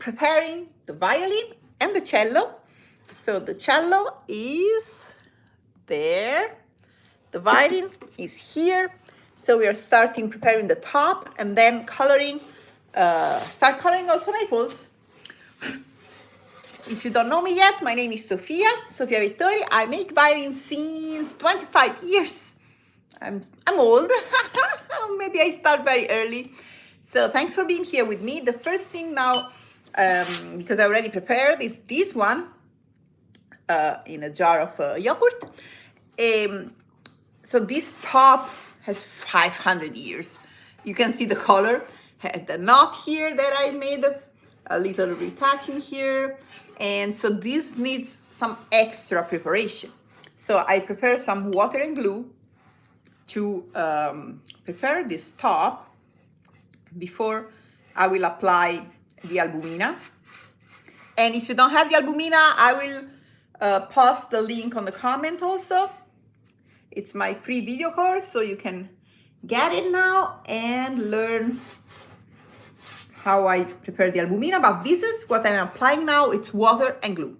preparing the violin and the cello. So the cello is there, the violin is here. So we are starting preparing the top and then coloring, start coloring also maples. If you don't know me yet, my name is Sofia Vettori. I make violin since 25 years. I'm old. Maybe I start very early. So thanks for being here with me. The first thing now, because I already prepared, is this one in a jar of yogurt. So this top has 500 years. You can see the color. Had the knot here that I made, a little retouching here. And so this needs some extra preparation. So I prepare some water and glue to prepare this top before I will apply the albumina. And if you don't have the albumina, I will post the link on the comment also. It's my free video course, so you can get it now and learn how I prepare the albumina. But this is what I'm applying now. It's water and glue.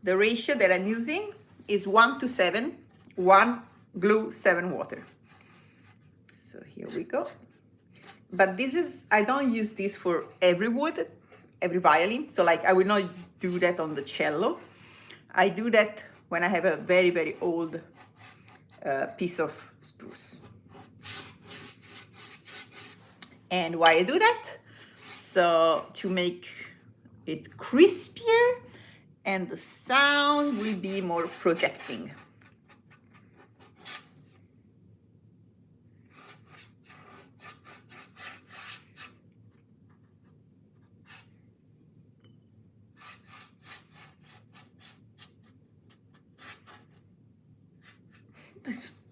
The ratio that I'm using is 1:7, 1 glue, 7 water. So here we go. But this is, I don't use this for every wood, every violin. So like I will not do that on the cello. I do that when I have a very, very old piece of spruce. And why I do that? So to make it crispier and the sound will be more projecting.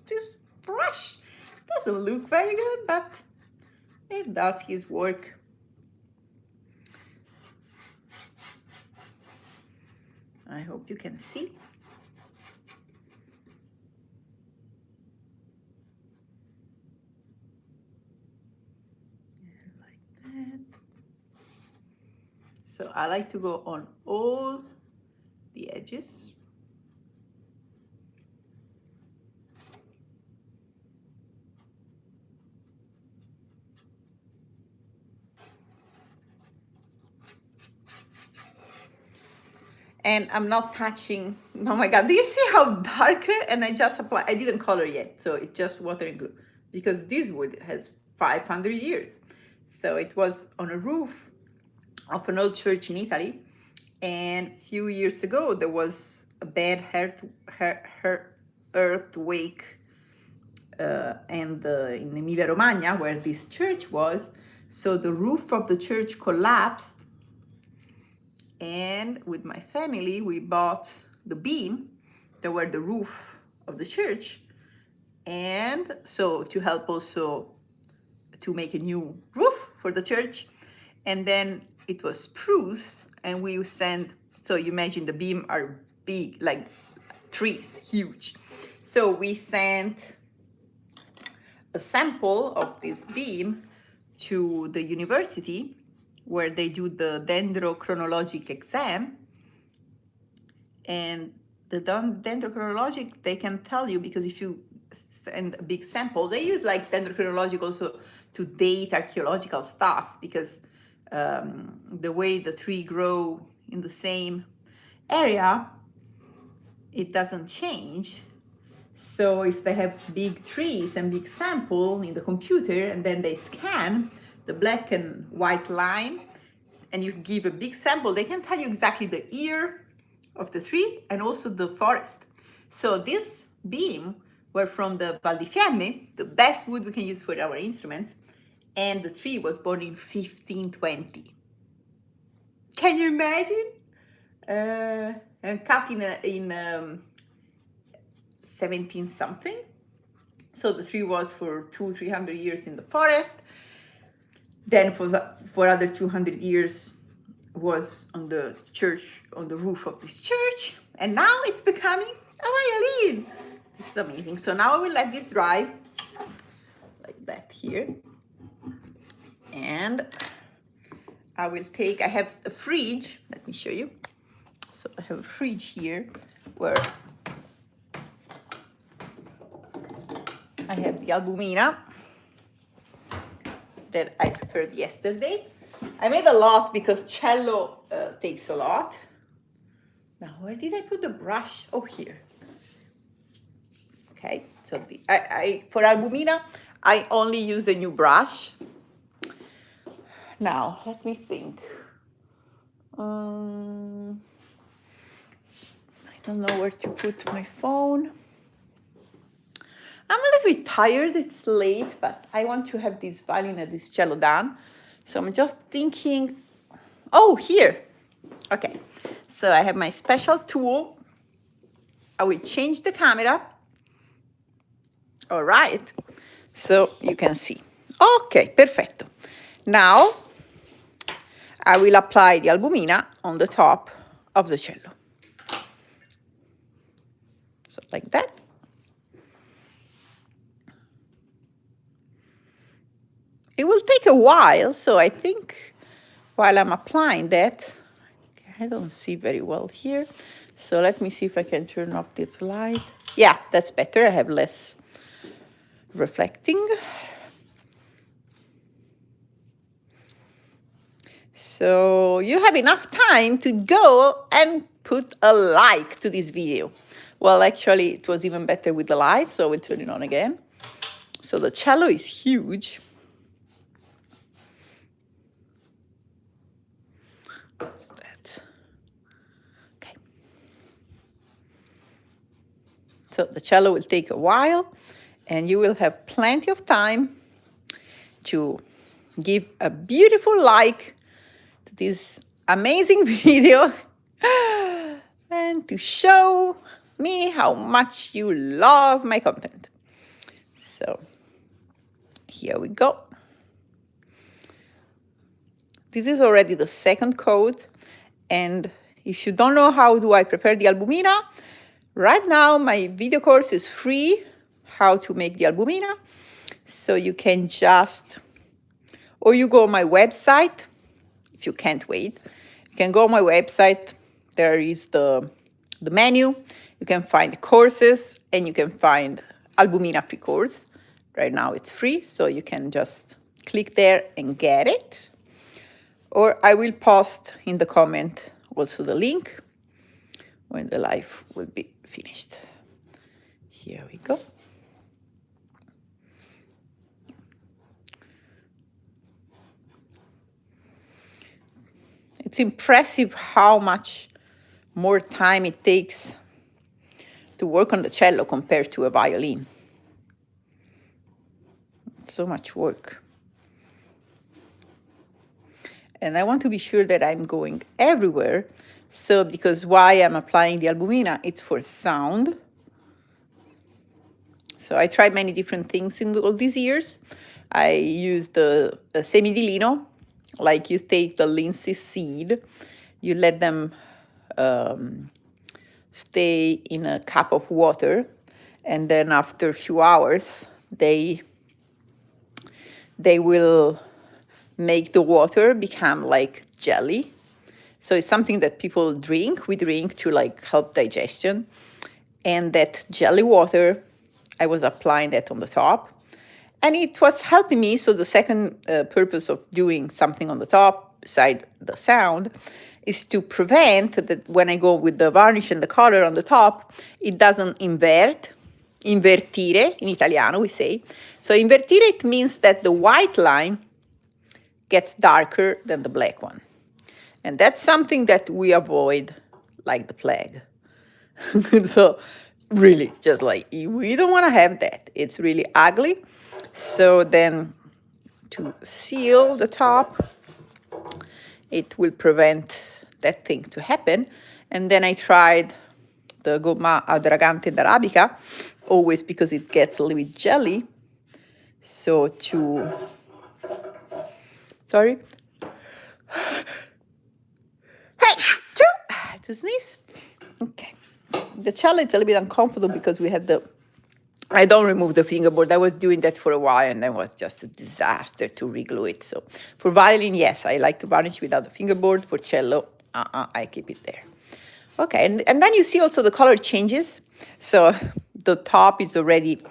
This brush doesn't look very good, but it does his work. I hope you can see. Like that. So I like to go on all the edges. And I'm not touching, oh my God, do you see how darker? And I just apply, I didn't color yet. So it's just water and glue because this wood has 500 years. So it was on a roof of an old church in Italy. And a few years ago, there was a bad earthquake in Emilia-Romagna where this church was. So the roof of the church collapsed. And with my family, we bought the beam that were the roof of the church. And so to help also to make a new roof for the church. And then it was spruce and we sent, so you imagine the beam are big, like trees, huge. So we sent a sample of this beam to the university where they do the dendrochronologic exam. And the dendrochronologic, they can tell you, because if you send a big sample, they use like dendrochronologic also to date archaeological stuff, because the way the tree grow in the same area, it doesn't change. So if they have big trees and big sample in the computer and then they scan the black and white line and you give a big sample, they can tell you exactly the year of the tree and also the forest. So this beam were from the Val di Fiemme, the best wood we can use for our instruments, and the tree was born in 1520. Can you imagine? And cut in 17 something. So the tree was for 200-300 years in the forest. Then for other 200 years was on the church, on the roof of this church. And now it's becoming a violin. It's amazing. So now I will let this dry like that here. And I will take, I have a fridge, let me show you. So I have a fridge here where I have the albumina that I prepared yesterday. I made a lot because cello takes a lot. Now, where did I put the brush? Oh, here. Okay, so for albumina, I only use a new brush. Now, let me think. I don't know where to put my phone. I'm a little bit tired, it's late, but I want to have this violin and this cello done. So I'm just thinking, oh, here. Okay, so I have my special tool. I will change the camera. All right, so you can see. Okay, perfetto. Now, I will apply the albumina on the top of the cello. So like that. It will take a while, so I think while I'm applying that, I don't see very well here. So let me see if I can turn off this light. Yeah, that's better. I have less reflecting. So you have enough time to go and put a like to this video. Well, actually, it was even better with the light, so we'll turn it on again. So the cello is huge. What's that? Okay. So the cello will take a while, and you will have plenty of time to give a beautiful like to this amazing video and to show me how much you love my content. So here we go. This is already the second coat, and if you don't know how do I prepare the albumina, right now my video course is free, how to make the albumina. So you can just, or you go on my website, if you can't wait, you can go on my website, there is the menu, you can find courses, and you can find albumina free course. Right now it's free, so you can just click there and get it. Or I will post in the comment also the link when the live will be finished. Here we go. It's impressive how much more time it takes to work on the cello compared to a violin. So much work. And I want to be sure that I'm going everywhere. So because why I'm applying the albumina, it's for sound. So I tried many different things in all these years. I used the semidilino, like you take the linseed seed, you let them stay in a cup of water, and then after a few hours, they will make the water become like jelly. So it's something that people drink. We drink to like help digestion. And that jelly water, I was applying that on the top. And it was helping me. So the second purpose of doing something on the top, beside the sound, is to prevent that when I go with the varnish and the color on the top, it doesn't invert. Invertire, in Italiano we say. So invertire, it means that the white line gets darker than the black one. And that's something that we avoid like the plague. So really, just like, we don't want to have that. It's really ugly. So then to seal the top, it will prevent that thing to happen. And then I tried the gomma adragante d'arabica, always because it gets a little bit jelly. So sorry. To sneeze. Okay. The cello is a little bit uncomfortable because we have the I don't remove the fingerboard. I was doing that for a while, and then was just a disaster to reglue it. So for violin, yes, I like to varnish without the fingerboard. For cello, I keep it there. Okay, and then you see also the color changes. So the top is already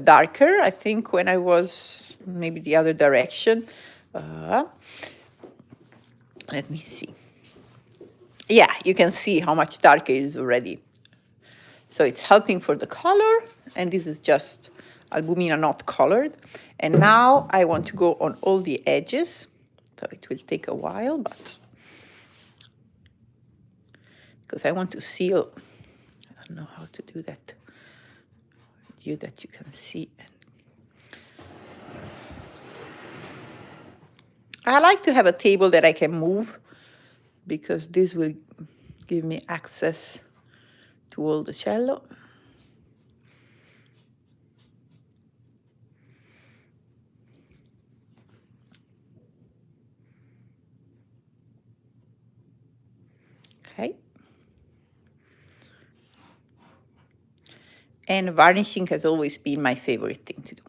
darker. I think when I was maybe the other direction. Let me see. Yeah, you can see how much darker it is already. So it's helping for the color, and this is just albumina not colored. And now I want to go on all the edges. So it will take a while, but because I want to seal, I don't know how to do that. You that you can see. I like to have a table that I can move because this will give me access to all the cello. Okay. And varnishing has always been my favorite thing to do.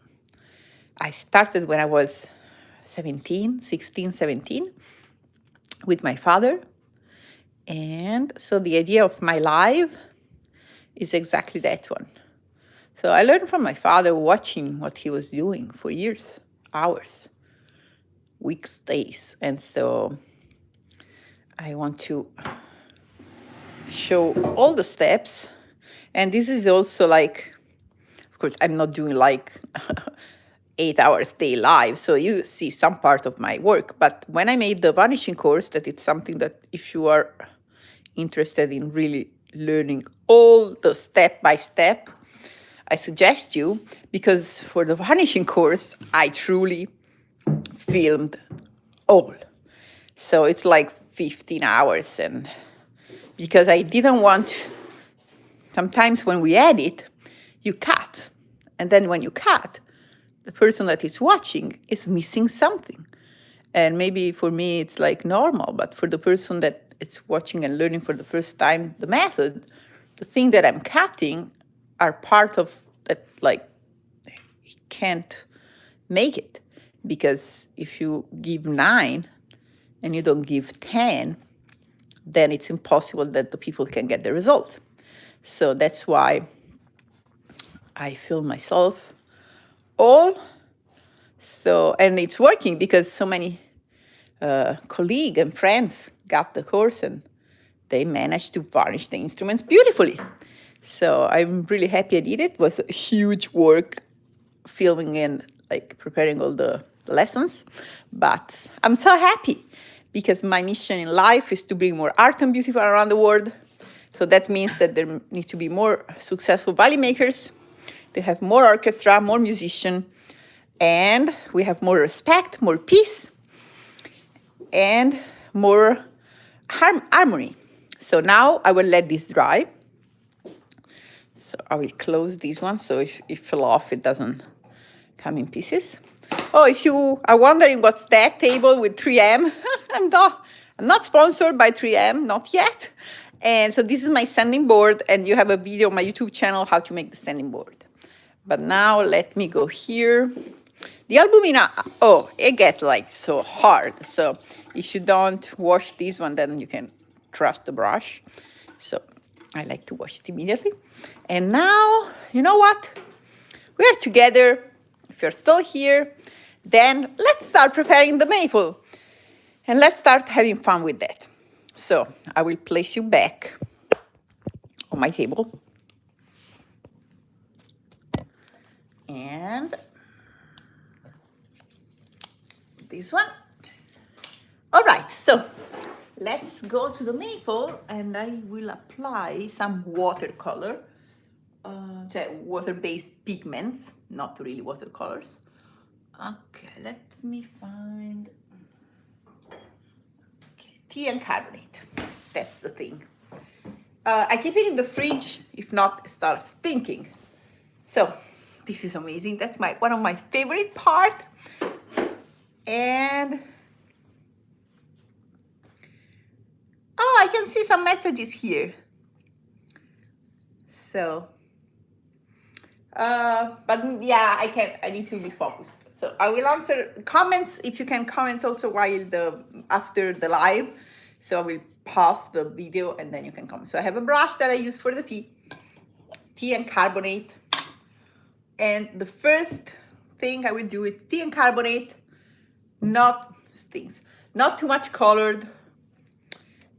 I started when I was 16, 17, with my father. And so the idea of my life is exactly that one. So I learned from my father watching what he was doing for years, hours, weeks, days. And so I want to show all the steps. And this is also like, of course, I'm not doing like 8 hours day live, so you see some part of my work. But when I made the varnishing course, that it's something that if you are interested in really learning all the step by step, I suggest you, because for the varnishing course, I truly filmed all. So it's like 15 hours. And because I didn't want, sometimes when we edit, you cut. And then when you cut, the person that is watching is missing something. And maybe for me it's like normal, but for the person that is watching and learning for the first time the method, the thing that I'm cutting are part of that, like, he can't make it. Because if you give 9 and you don't give 10, then it's impossible that the people can get the result. So that's why I film myself all. So, and it's working because so many colleagues and friends got the course and they managed to varnish the instruments beautifully. So I'm really happy I did it. It was a huge work filming and like preparing all the lessons, but I'm so happy because my mission in life is to bring more art and beauty around the world. So that means that there need to be more successful violin makers. They have more orchestra, more musicians, and we have more respect, more peace, and more harmony. So now I will let this dry. So I will close this one, so if it fell off, it doesn't come in pieces. Oh, if you are wondering what's that table with 3M, I'm not sponsored by 3M, not yet. And so this is my sanding board, and you have a video on my YouTube channel how to make the sanding board. But now let me go here. The albumina, oh, it gets like so hard. So if you don't wash this one, then you can trust the brush. So I like to wash it immediately. And now, you know what? We are together. If you're still here, then let's start preparing the maple. And let's start having fun with that. So I will place you back on my table. And this one. All right, so let's go to the maple, and I will apply some watercolor, water-based pigments, not really watercolors. Okay, let me find, okay, tea and carbonate, that's the thing. I keep it in the fridge, if not, it starts stinking. So this is amazing, that's one of my favorite part. And oh, I can see some messages here. So But yeah, I need to be focused. So I will answer comments if you can comment also while after the live. So I will pause the video and then you can comment. So I have a brush that I use for the tea and carbonate. And the first thing I will do with tea and carbonate, not too much colored,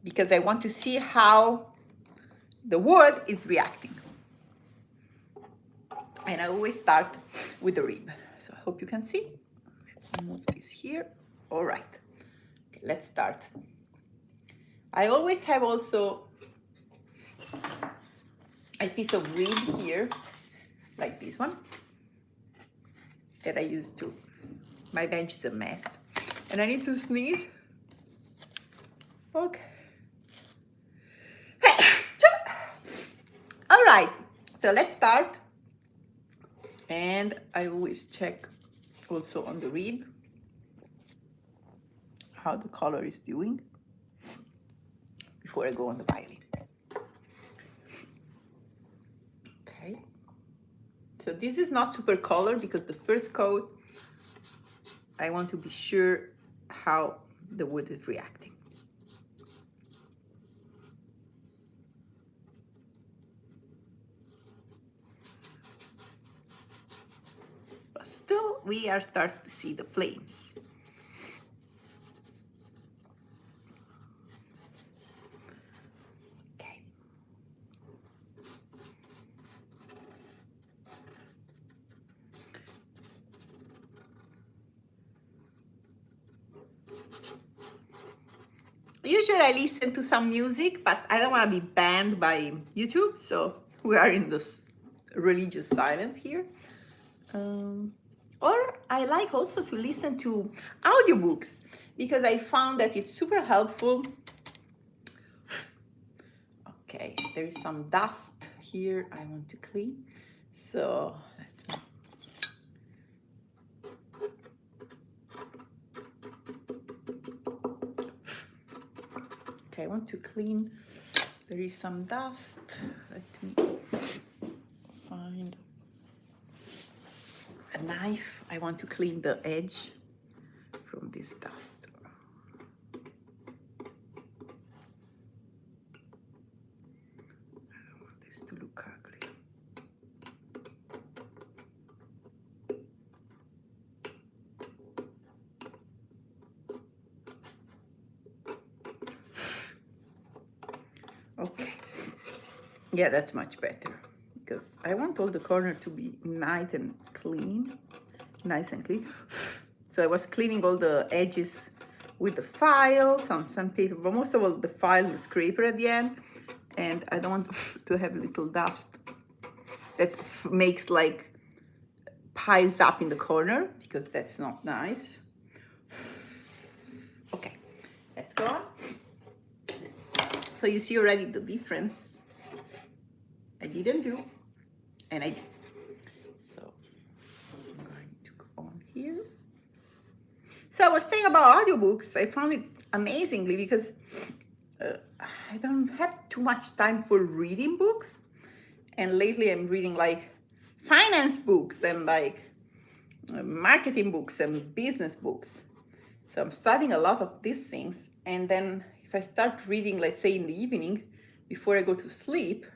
because I want to see how the wood is reacting. And I always start with the rib. So I hope you can see. Let's move this here. All right, okay, let's start. I always have also a piece of rib here, like this one, that I use to, my bench is a mess. And I need to sneeze. Okay. All right, so let's start. And I always check also on the rib how the color is doing before I go on the violin. Okay, so this is not super color because the first coat, I want to be sure how the wood is reacting. But still, we are starting to see the flames. Usually I listen to some music, but I don't want to be banned by YouTube, so we are in this religious silence here. Or I like also to listen to audiobooks because I found that it's super helpful. Okay, there is some dust here I want to clean. So okay, I want to clean. There is some dust. Let me find a knife. I want to clean the edge from this dust. I don't want this to look ugly. Okay, yeah, that's much better because I want all the corner to be nice and clean. So I was cleaning all the edges with the file, some sandpaper, but most of all the file and the scraper at the end. And I don't want to have little dust that makes like piles up in the corner because that's not nice. Okay, let's go on. So you see already the difference I didn't do, and I did. So I'm going to go on here. So I was saying about audiobooks, I found it amazingly because I don't have too much time for reading books. And lately I'm reading like finance books and like marketing books and business books. So I'm studying a lot of these things. And then if I start reading, let's say in the evening, before I go to sleep,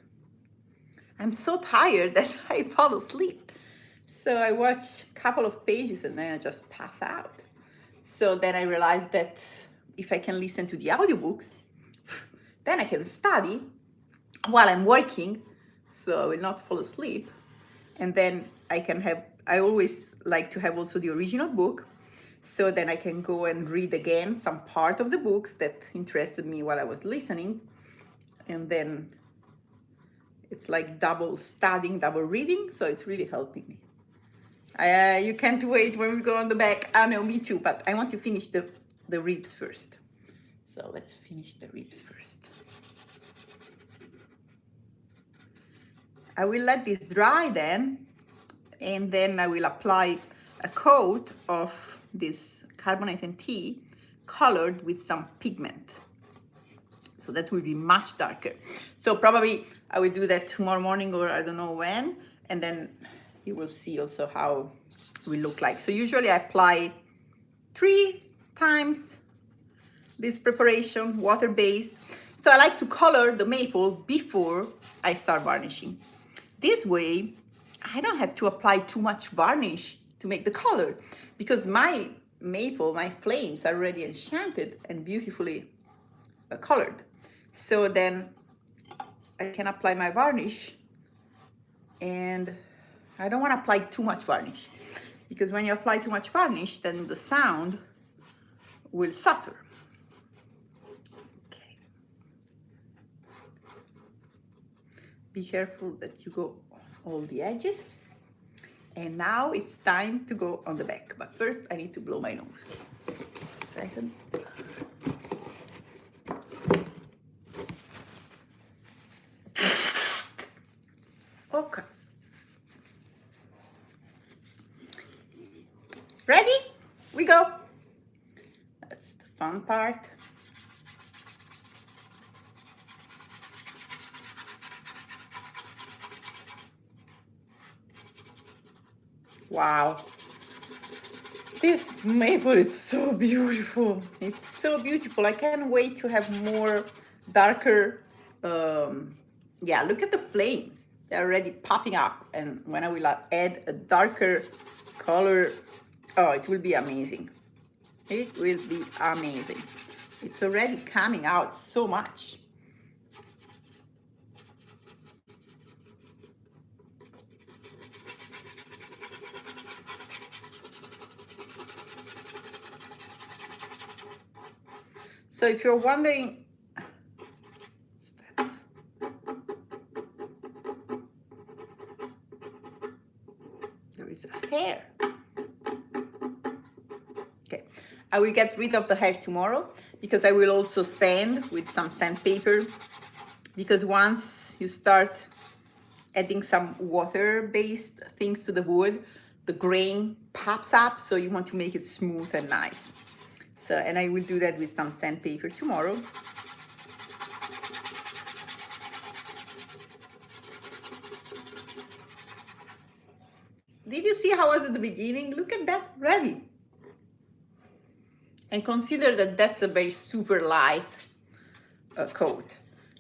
I'm so tired that I fall asleep. So I watch a couple of pages and then I just pass out. So then I realized that if I can listen to the audiobooks, then I can study while I'm working, so I will not fall asleep. And then I always like to have also the original book, so then I can go and read again some part of the books that interested me while I was listening. And then it's like double studying, double reading, so it's really helping me. You can't wait when we go on the back. I know, me too, but I want to finish the ribs first. So let's finish the ribs first. I will let this dry then, and then I will apply a coat of this carbonate and tea colored with some pigment. So that will be much darker. So probably I will do that tomorrow morning or I don't know when, and then you will see also how it will look like. So usually I apply 3 times this preparation, water-based. So I like to color the maple before I start varnishing. This way, I don't have to apply too much varnish to make the color, because my maple, my flames are already enchanted and beautifully colored. So then I can apply my varnish, and I don't want to apply too much varnish, because when you apply too much varnish, then the sound will suffer. Okay. Be careful that you go all the edges. And now it's time to go on the back. But first I need to blow my nose. Second. Okay. Ready? We go. That's the fun part. Wow. This maple is so beautiful. It's so beautiful. I can't wait to have more darker, yeah, look at the flames. They're already popping up. And when I will add a darker color, oh, it will be amazing. It will be amazing. It's already coming out so much. So if you're wondering, there is a hair. Okay, I will get rid of the hair tomorrow, because I will also sand with some sandpaper, because once you start adding some water-based things to the wood, the grain pops up, so you want to make it smooth and nice. So, and I will do that with some sandpaper tomorrow. Did you see how I was at the beginning? Look at that, ready. And consider that that's a very super light coat.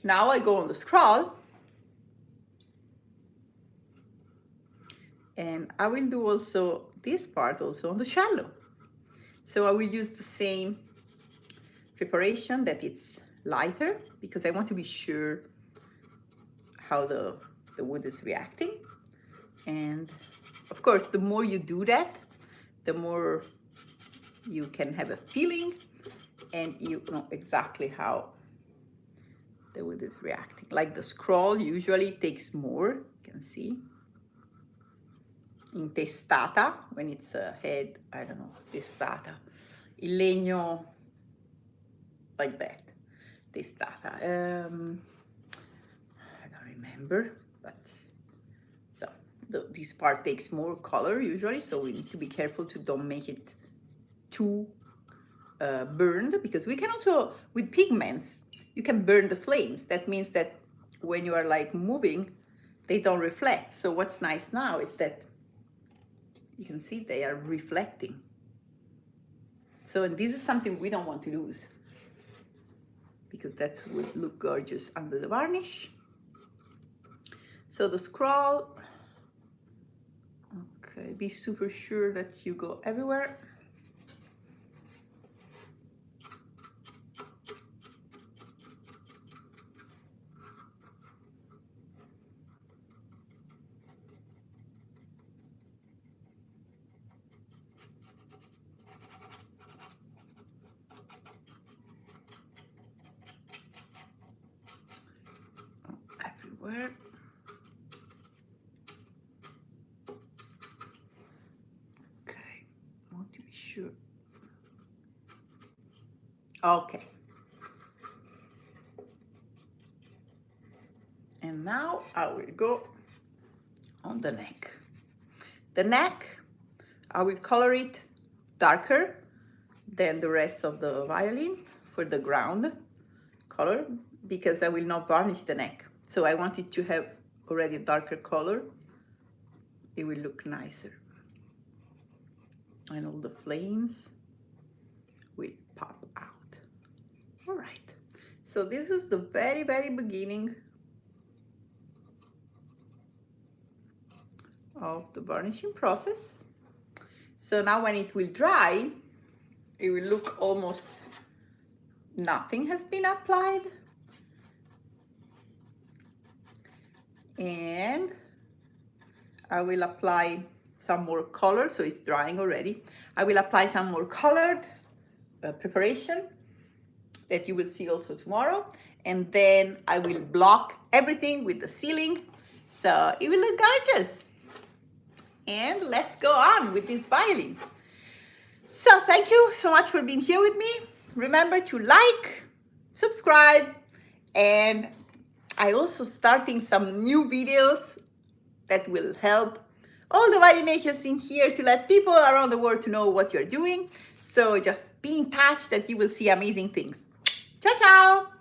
Now I go on the scroll. And I will do also this part also on the cello. So I will use the same preparation, that it's lighter, because I want to be sure how the wood is reacting. And of course, the more you do that, the more you can have a feeling and you know exactly how the wood is reacting. Like the scroll usually takes more, you can see. In testata, when it's a head, I don't know, testata. Il legno, like that, testata. I don't remember, but so this part takes more color usually, so we need to be careful to don't make it too burned, because we can also, with pigments, you can burn the flames. That means that when you are like moving, they don't reflect. So what's nice now is that you can see they are reflecting. So this is something we don't want to lose, because that would look gorgeous under the varnish. So the scroll, okay, be super sure that you go everywhere. Everywhere. Okay, I want to be sure. Okay. And now I will go on the neck. The neck, I will color it darker than the rest of the violin for the ground color, because I will not varnish the neck. So I want it to have already a darker color it will look nicer. And all the flames will pop out. All right, so this is the very, very beginning of the varnishing process. So now when it will dry, it will look almost nothing has been applied. And I will apply some more color, so it's drying already. I will apply some more colored preparation that you will see also tomorrow. And then I will block everything with the ceiling, so it will look gorgeous. And let's go on with this violin. So thank you so much for being here with me. Remember to like, subscribe, and I also starting some new videos that will help all the violin makers in here to let people around the world to know what you're doing. So just be in touch that you will see amazing things. Ciao, ciao.